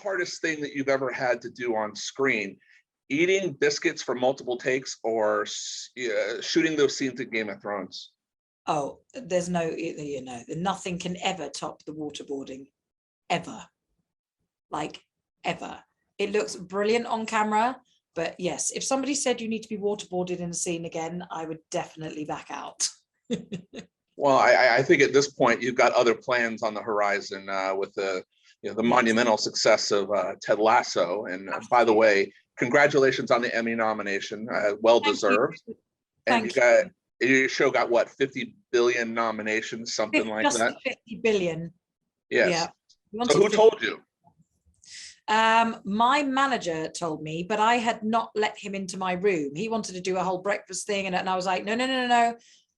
hardest thing that you've ever had to do on screen? Eating biscuits for multiple takes, or shooting those scenes in Game of Thrones? Oh, there's no, nothing can ever top the waterboarding, ever. Like, ever. It looks brilliant on camera, but yes, if somebody said you need to be waterboarded in a scene again, I would definitely back out. Well, I think at this point you've got other plans on the horizon with the monumental success of Ted Lasso. And by the way, congratulations on the Emmy nomination, well deserved. And your show got what, 50 billion nominations, something like that? 50 billion. Yes. Yeah. So who told you? My manager told me, but I had not let him into my room. He wanted to do a whole breakfast thing, and I was like, no.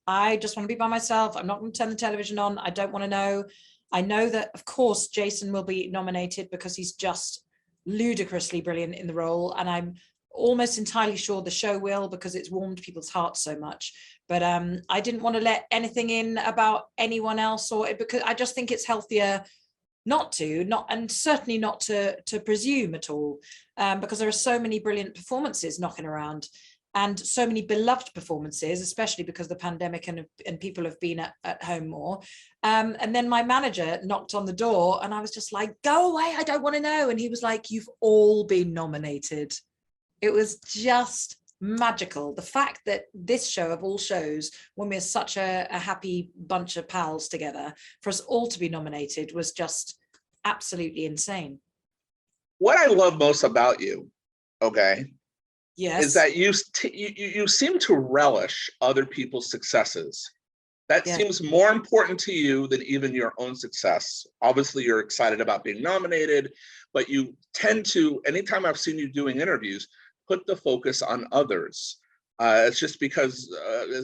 I just want to be by myself. I'm not going to turn the television on. I don't want to know. I know that, of course, Jason will be nominated because he's just ludicrously brilliant in the role. And I'm almost entirely sure the show will, because it's warmed people's hearts so much. But I didn't want to let anything in about anyone else, because I just think it's healthier and certainly not to presume at all, because there are so many brilliant performances knocking around, and so many beloved performances, especially because the pandemic and people have been at home more. And then my manager knocked on the door and I was just like, go away, I don't want to know. And he was like, you've all been nominated. It was just magical. The fact that this show of all shows, when we're such a happy bunch of pals together, for us all to be nominated was just absolutely insane. What I love most about you, okay, yes, is that you seem to relish other people's successes. That seems more important to you than even your own success. Obviously, you're excited about being nominated, but you tend to, anytime I've seen you doing interviews, put the focus on others. It's just because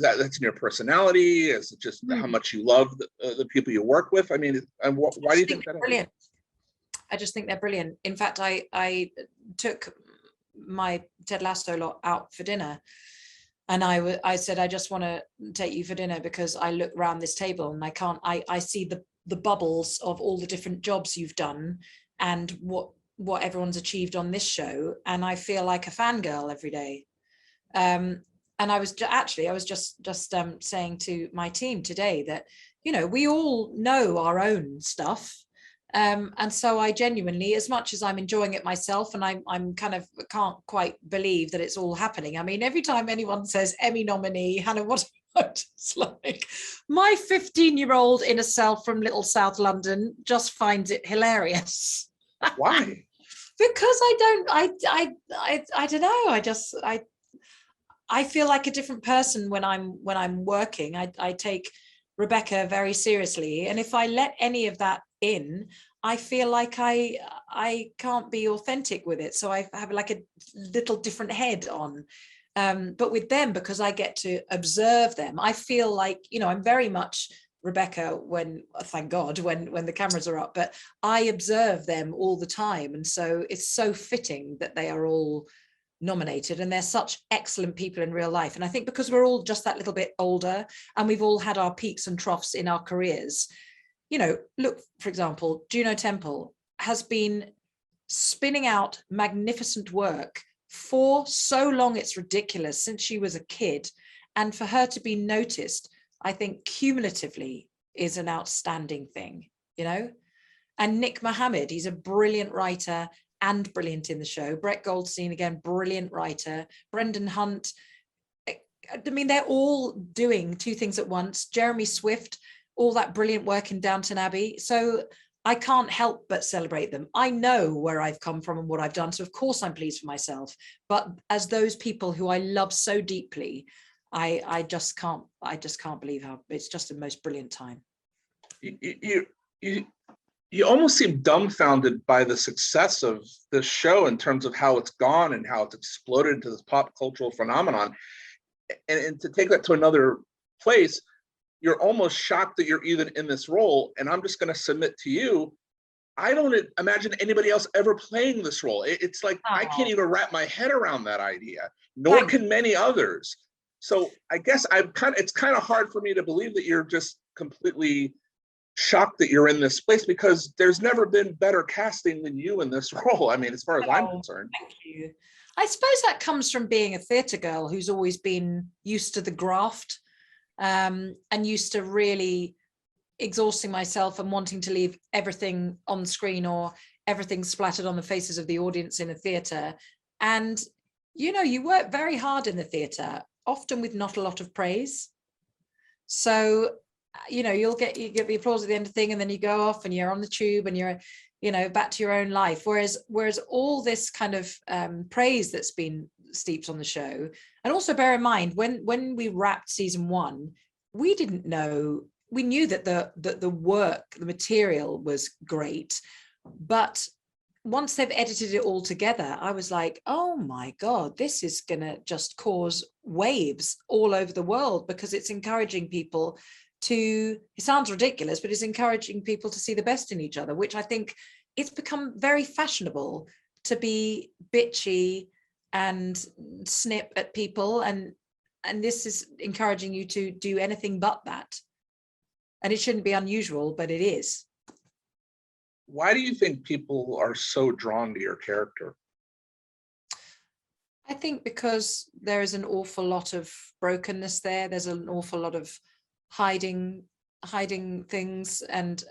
that's in your personality? Is it just how much you love the people you work with? I mean, why do you think that? Brilliant. I just think they're brilliant. In fact, I took my Ted Lasso lot out for dinner, and I said, I just want to take you for dinner because I look around this table and I see the bubbles of all the different jobs you've done and what everyone's achieved on this show, and I feel like a fangirl every day. And I was just saying to my team today that, we all know our own stuff. And so I genuinely, as much as I'm enjoying it myself, and I'm kind of can't quite believe that it's all happening. I mean, every time anyone says Emmy nominee, Hannah Waddingham, it's like my 15-year-old inner self from Little South London just finds it hilarious. Why? Because I don't know. I feel like a different person when I'm working. I take Rebecca very seriously, and if I let any of that in, I feel like I can't be authentic with it. So I have like a little different head on. But with them, because I get to observe them, I feel like, I'm very much Rebecca thank God, when the cameras are up, but I observe them all the time. And so it's so fitting that they are all nominated, and they're such excellent people in real life. And I think because we're all just that little bit older and we've all had our peaks and troughs in our careers, look, for example, Juno Temple has been spinning out magnificent work for so long, it's ridiculous, since she was a kid. And for her to be noticed, I think cumulatively is an outstanding thing, And Nick Mohammed, he's a brilliant writer and brilliant in the show. Brett Goldstein, again, brilliant writer. Brendan Hunt. I mean, they're all doing two things at once. Jeremy Swift, all that brilliant work in Downton Abbey. So I can't help but celebrate them. I know where I've come from and what I've done. So of course I'm pleased for myself. But as those people who I love so deeply, I just can't believe how it's just the most brilliant time. You almost seem dumbfounded by the success of this show in terms of how it's gone and how it's exploded into this pop cultural phenomenon. And to take that to another place, you're almost shocked that you're even in this role. And I'm just going to submit to you, I don't imagine anybody else ever playing this role. It's like, I can't even wrap my head around that idea, nor can many others. So I guess it's kind of hard for me to believe that you're just completely shocked that you're in this space because there's never been better casting than you in this role. I mean, as far as I'm concerned. Thank you. I suppose that comes from being a theatre girl who's always been used to the graft, and used to really exhausting myself and wanting to leave everything on screen or everything splattered on the faces of the audience in a theatre. And, you know, you work very hard in the theatre, often with not a lot of praise. So, you know, you get the applause at the end of the thing, and then you go off and you're on the tube and you're, you know, back to your own life. Whereas all this kind of praise that's been steeped on the show, and also bear in mind, when we wrapped season 1, we didn't know, we knew that the work, the material was great, but once they've edited it all together, I was like, oh my God, this is gonna just cause waves all over the world, because it's encouraging people to, it sounds ridiculous, but it's encouraging people to see the best in each other, which I think it's become very fashionable to be bitchy and snip at people, and this is encouraging you to do anything but that. And it shouldn't be unusual, but it is. Why do you think people are so drawn to your character? I think because there is an awful lot of brokenness there. There's an awful lot of hiding things and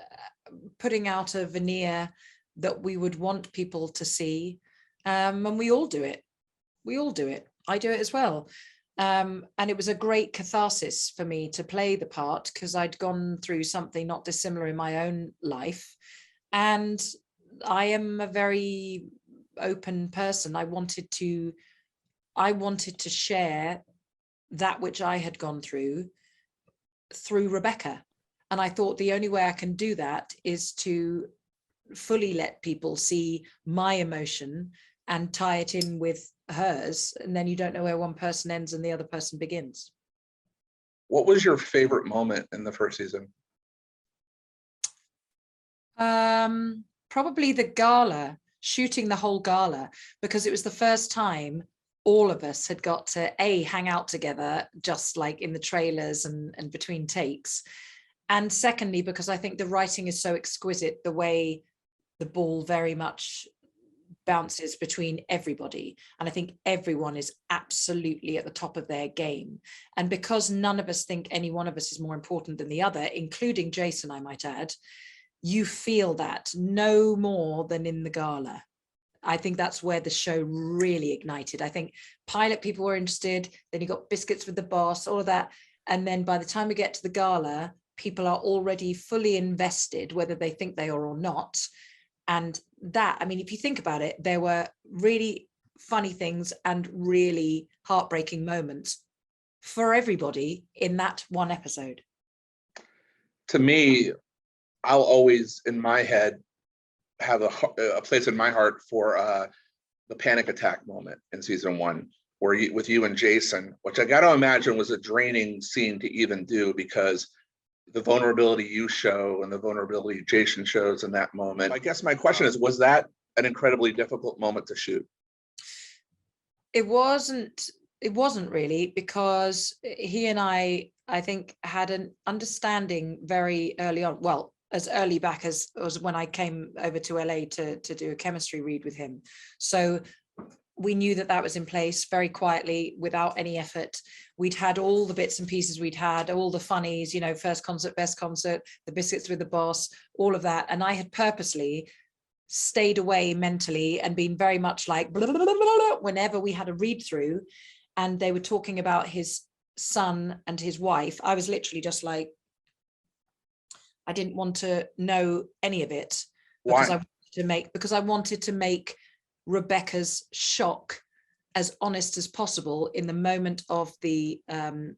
putting out a veneer that we would want people to see. And we all do it. We all do it. I do it as well. And it was a great catharsis for me to play the part, because I'd gone through something not dissimilar in my own life. And I am a very open person. I wanted to share that which I had gone through Rebecca. And I thought the only way I can do that is to fully let people see my emotion and tie it in with hers. And then you don't know where one person ends and the other person begins. What was your favorite moment in the first season? Probably the gala, shooting the whole gala, because it was the first time all of us had got to hang out together, just like in the trailers and between takes. And secondly, because I think the writing is so exquisite, the way the ball very much bounces between everybody. And I think everyone is absolutely at the top of their game. And because none of us think any one of us is more important than the other, including Jason, I might add, you feel that no more than in the gala. I think that's where the show really ignited. I think pilot people were interested, then you got Biscuits with the Boss, all of that. And then by the time we get to the gala, people are already fully invested, whether they think they are or not. And that, I mean, if you think about it, there were really funny things and really heartbreaking moments for everybody in that one episode. To me, I'll always, in my head, have a place in my heart for the panic attack moment in season 1, where with you and Jason, which I got to imagine was a draining scene to even do, because the vulnerability you show and the vulnerability Jason shows in that moment. I guess my question is, was that an incredibly difficult moment to shoot? It wasn't really, because he and I think, had an understanding very early on. Well, as early back as when I came over to LA to do a chemistry read with him. So we knew that was in place very quietly, without any effort. We'd had all the bits and pieces, we'd had all the funnies, you know, first concert, best concert, the Biscuits with the Boss, all of that. And I had purposely stayed away mentally and been very much like, blah, blah, blah, blah, blah, whenever we had a read through and they were talking about his son and his wife, I was literally just like, I didn't want to know any of it. Because I wanted to make Rebecca's shock as honest as possible in the moment of the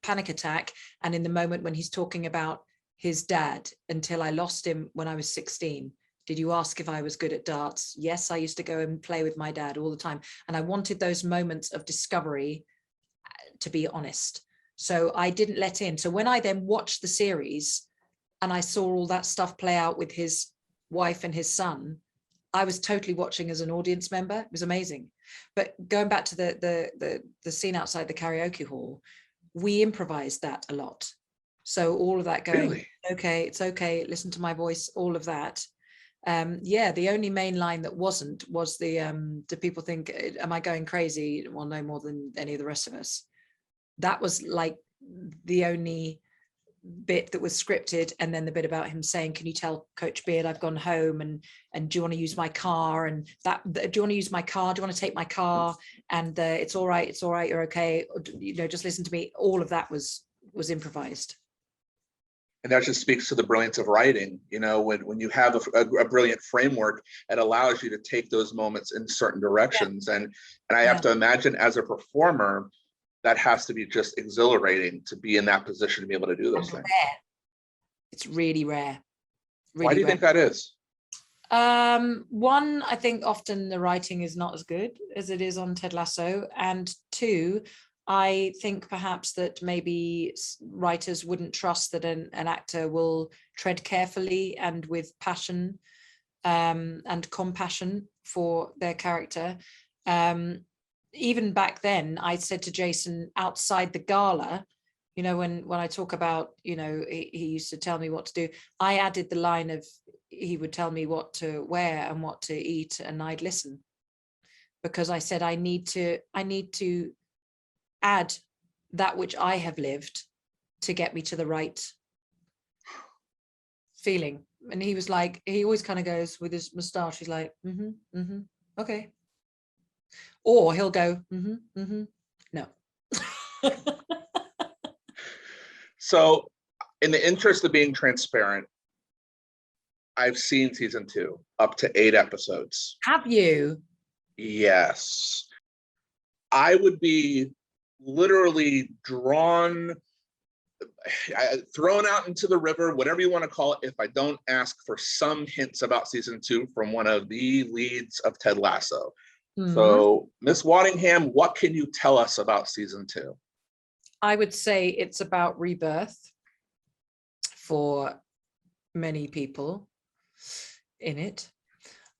panic attack, and in the moment when he's talking about his dad, until I lost him when I was 16. Did you ask if I was good at darts? Yes, I used to go and play with my dad all the time. And I wanted those moments of discovery to be honest. So I didn't let in. So when I then watched the series and I saw all that stuff play out with his wife and his son, I was totally watching as an audience member. It was amazing. But going back to the scene outside the karaoke hall, we improvised that a lot. So all of that going, Really? okay, it's okay, listen to my voice, all of that. Yeah, the only main line that wasn't was the do people think, am I going crazy? Well, no more than any of the rest of us. That was like the only bit that was scripted, and then the bit about him saying, can you tell Coach Beard I've gone home, and do you want to use my car, and that, do you want to use my car, do you want to take my car, and it's all right, you're okay, you know, just listen to me. All of that was improvised. And that just speaks to the brilliance of writing. You know, when you have a brilliant framework, it allows you to take those moments in certain directions. And I have to imagine, as a performer, that has to be just exhilarating to be in that position to be able to do those things. It's really rare. Really Why do you rare. think that is? One, I think often the writing is not as good as it is on Ted Lasso, and two, I think perhaps that maybe writers wouldn't trust that an actor will tread carefully and with passion and compassion for their character. Even back then, I said to Jason outside the gala, you know, when I talk about, you know, he used to tell me what to do, I added the line of, he would tell me what to wear and what to eat, and I'd listen, because I said I need to add that which I have lived to get me to the right feeling. And he was like, he always kind of goes with his moustache, he's like, okay. Or he'll go, no. So, in the interest of being transparent, I've seen season 2 up to 8 episodes. Have you? Yes. I would be literally thrown out into the river, whatever you want to call it, if I don't ask for some hints about season 2 from one of the leads of Ted Lasso. So, Miss Waddingham, what can you tell us about season 2? I would say it's about rebirth for many people in it.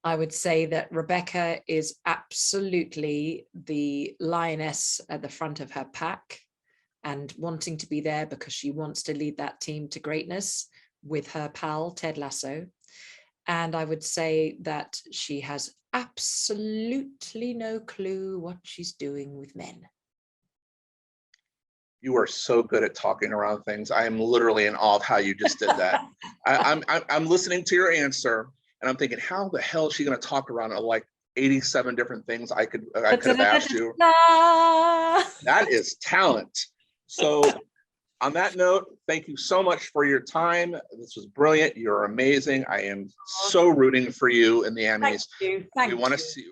I would say that Rebecca is absolutely the lioness at the front of her pack and wanting to be there because she wants to lead that team to greatness with her pal, Ted Lasso. And I would say that she has absolutely no clue what she's doing with men. You are so good at talking around things. I am literally in awe of how you just did that. I'm listening to your answer, and I'm thinking, how the hell is she going to talk around like 87 different things I could have asked you? That is talent. So, on that note, thank you so much for your time. This was brilliant. You're amazing. I am so rooting for you in the Emmys. Thank you. We want to see you.